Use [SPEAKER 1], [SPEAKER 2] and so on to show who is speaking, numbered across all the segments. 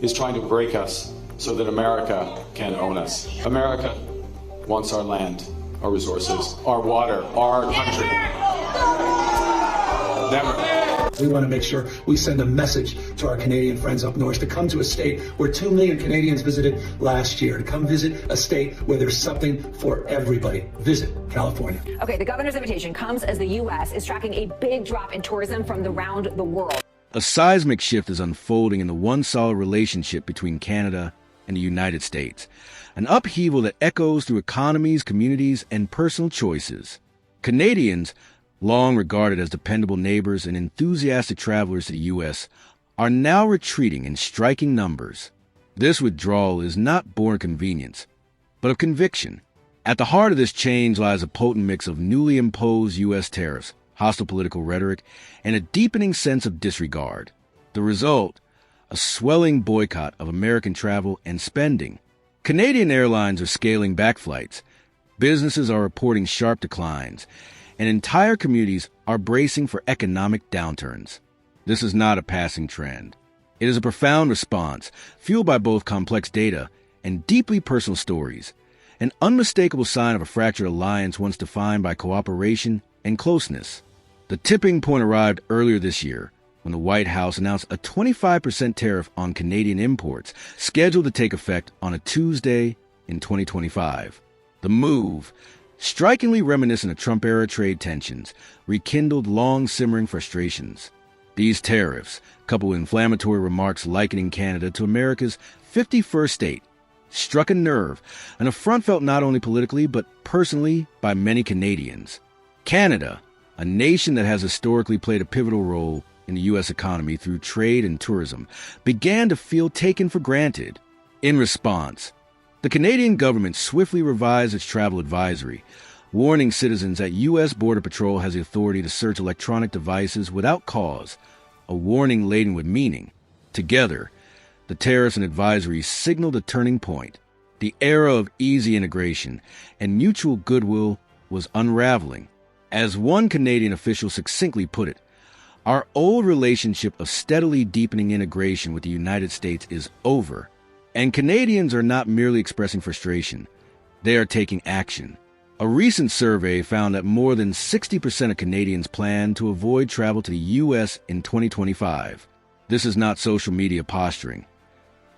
[SPEAKER 1] is trying to break us so that America can own us. America wants our land, our resources, our water, our country. Never.
[SPEAKER 2] We want to make sure we send a message to our Canadian friends up north to come to a state where 2 million Canadians visited last year, to come visit a state where there's something for everybody. Visit California.
[SPEAKER 3] Okay, the governor's invitation comes as the U.S. is tracking a big drop in tourism from around the world.
[SPEAKER 4] A seismic shift is unfolding in the once solid relationship between Canada and the United States, an upheaval that echoes through economies, communities, and personal choices. Canadians, long regarded as dependable neighbors and enthusiastic travelers to the U.S., are now retreating in striking numbers. This withdrawal is not born of convenience, but of conviction. At the heart of this change lies a potent mix of newly imposed U.S. tariffs, hostile political rhetoric, and a deepening sense of disregard. The result, a swelling boycott of American travel and spending. Canadian airlines are scaling back flights. Businesses are reporting sharp declines, and entire communities are bracing for economic downturns. This is not a passing trend. It is a profound response, fueled by both complex data and deeply personal stories, an unmistakable sign of a fractured alliance once defined by cooperation and closeness. The tipping point arrived earlier this year, when the White House announced a 25% tariff on Canadian imports, scheduled to take effect on a Tuesday in 2025. The move, strikingly reminiscent of Trump-era trade tensions, rekindled long-simmering frustrations. These tariffs, coupled with inflammatory remarks likening Canada to America's 51st state, struck a nerve, an affront felt not only politically but personally by many Canadians. Canada, a nation that has historically played a pivotal role in the U.S. economy through trade and tourism, began to feel taken for granted. In response, the Canadian government swiftly revised its travel advisory, warning citizens that U.S. Border Patrol has the authority to search electronic devices without cause, a warning laden with meaning. Together, the tariffs and advisories signaled a turning point. The era of easy integration and mutual goodwill was unraveling. As one Canadian official succinctly put it, our old relationship of steadily deepening integration with the United States is over. And Canadians are not merely expressing frustration. They are taking action. A recent survey found that more than 60% of Canadians plan to avoid travel to the U.S. in 2025. This is not social media posturing.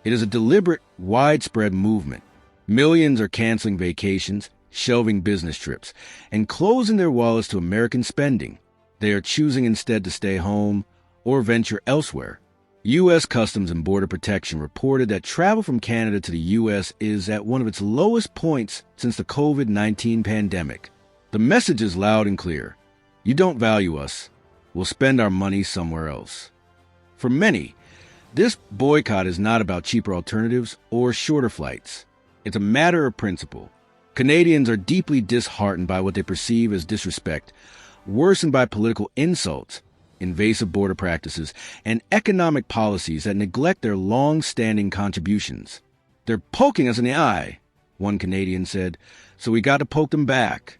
[SPEAKER 4] It is a deliberate, widespread movement. Millions are canceling vacations, shelving business trips, and closing their wallets to American spending. They are choosing instead to stay home or venture elsewhere. U.S. Customs and Border Protection reported that travel from Canada to the U.S. is at one of its lowest points since the COVID-19 pandemic. The message is loud and clear. You don't value us. We'll spend our money somewhere else. For many, this boycott is not about cheaper alternatives or shorter flights. It's a matter of principle. Canadians are deeply disheartened by what they perceive as disrespect, worsened by political insults, invasive border practices, and economic policies that neglect their long-standing contributions. They're poking us in the eye, one Canadian said, so we got to poke them back.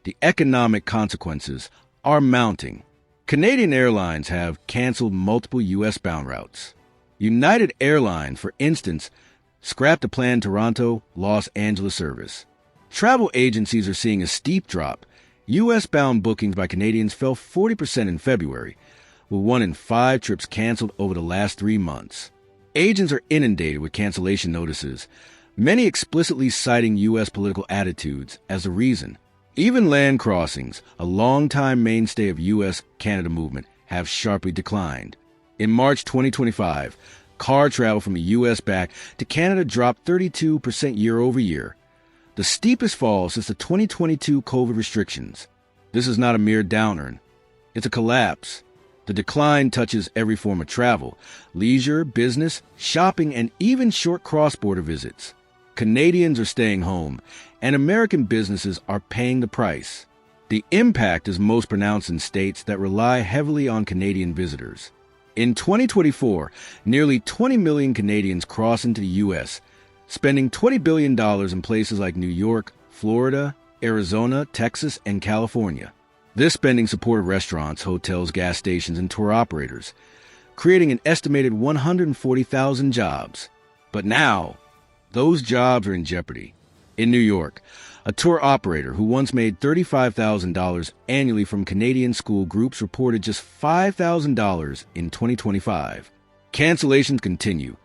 [SPEAKER 4] The economic consequences are mounting. Canadian Airlines have canceled multiple U.S.-bound routes. United Airlines, for instance, scrapped a planned Toronto-Los Angeles service. Travel agencies are seeing a steep drop. U.S.-bound bookings by Canadians fell 40% in February, with 1 in 5 trips canceled over the last 3 months. Agents are inundated with cancellation notices, many explicitly citing U.S. political attitudes as the reason. Even land crossings, a longtime mainstay of U.S.-Canada movement, have sharply declined. In March 2025, car travel from the U.S. back to Canada dropped 32% year over year, the steepest fall since the 2022 COVID restrictions. This is not a mere downturn. It's a collapse. The decline touches every form of travel, leisure, business, shopping, and even short cross-border visits. Canadians are staying home, and American businesses are paying the price. The impact is most pronounced in states that rely heavily on Canadian visitors. In 2024, nearly 20 million Canadians crossed into the U.S., spending $20 billion in places like New York, Florida, Arizona, Texas, and California. This spending supported restaurants, hotels, gas stations, and tour operators. creating an estimated 140,000 jobs. But now, those jobs are in jeopardy. In New York, a tour operator who once made $35,000 annually from Canadian school groups reported just $5,000 in 2025. Cancellations continue,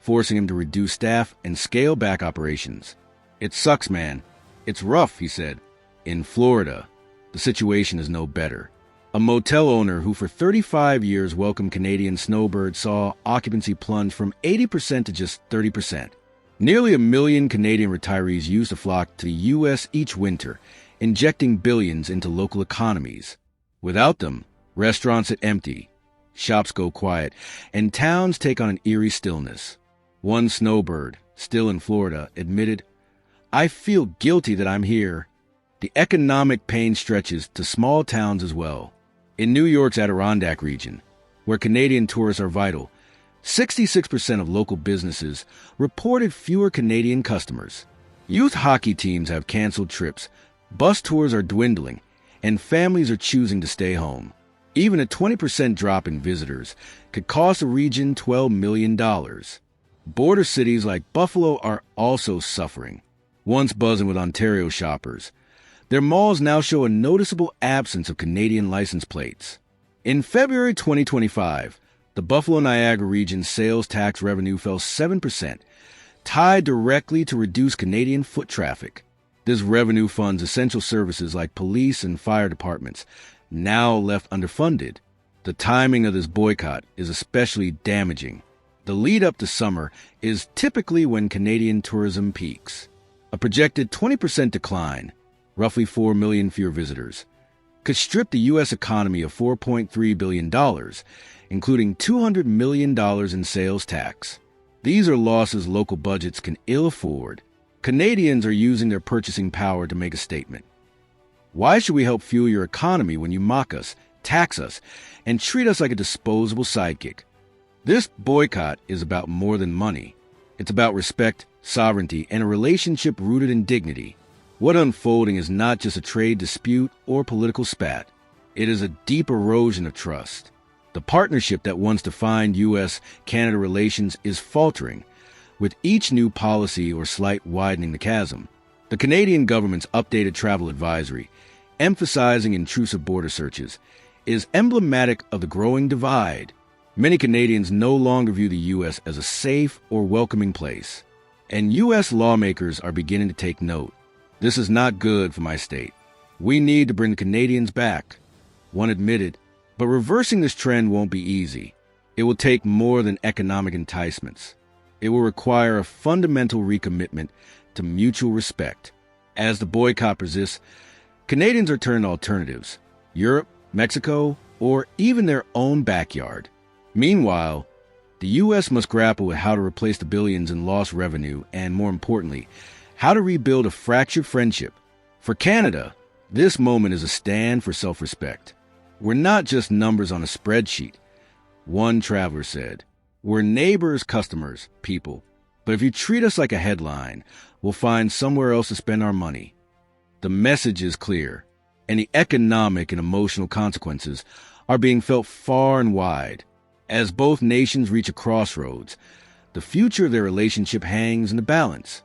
[SPEAKER 4] forcing him to reduce staff and scale back operations. "It sucks, man. It's rough," he said. In Florida, the situation is no better. A motel owner who for 35 years welcomed Canadian Snowbirds saw occupancy plunge from 80% to just 30%. Nearly 1 million Canadian retirees used to flock to the U.S. each winter, injecting billions into local economies. Without them, restaurants sit empty, shops go quiet, and towns take on an eerie stillness. One snowbird, still in Florida, admitted, "I feel guilty that I'm here." The economic pain stretches to small towns as well. In New York's Adirondack region, where Canadian tourists are vital, 66% of local businesses reported fewer Canadian customers. Youth hockey teams have canceled trips, bus tours are dwindling, and families are choosing to stay home. Even a 20% drop in visitors could cost the region $12 million. Border cities like Buffalo are also suffering. Once buzzing with Ontario shoppers, their malls now show a noticeable absence of Canadian license plates. In February 2025, the Buffalo-Niagara region's sales tax revenue fell 7%, tied directly to reduced Canadian foot traffic. This revenue funds essential services like police and fire departments, now left underfunded. The timing of this boycott is especially damaging. The lead up to summer is typically when Canadian tourism peaks. A projected 20% decline, roughly 4 million fewer visitors, could strip the U.S. economy of $4.3 billion, including $200 million in sales tax. These are losses local budgets can ill afford. Canadians are using their purchasing power to make a statement. Why should we help fuel your economy when you mock us, tax us, and treat us like a disposable sidekick? This boycott is about more than money. It's about respect, sovereignty, and a relationship rooted in dignity. What unfolding is not just a trade dispute or political spat. It is a deep erosion of trust. The partnership that once defined U.S.-Canada relations is faltering, with each new policy or slight widening the chasm. The Canadian government's updated travel advisory, emphasizing intrusive border searches, is emblematic of the growing divide. Many Canadians no longer view the U.S. as a safe or welcoming place, and U.S. lawmakers are beginning to take note. "This is not good for my state. We need to bring the Canadians back," one admitted. But reversing this trend won't be easy. It will take more than economic enticements. It will require a fundamental recommitment to mutual respect. As the boycott persists, Canadians are turning to alternatives: Europe, Mexico, or even their own backyard. Meanwhile, the U.S. must grapple with how to replace the billions in lost revenue and, more importantly, how to rebuild a fractured friendship. For Canada, this moment is a stand for self-respect. "We're not just numbers on a spreadsheet," one traveler said. "We're neighbors, customers, people. But if you treat us like a headline, we'll find somewhere else to spend our money." The message is clear, and the economic and emotional consequences are being felt far and wide. As both nations reach a crossroads, the future of their relationship hangs in the balance.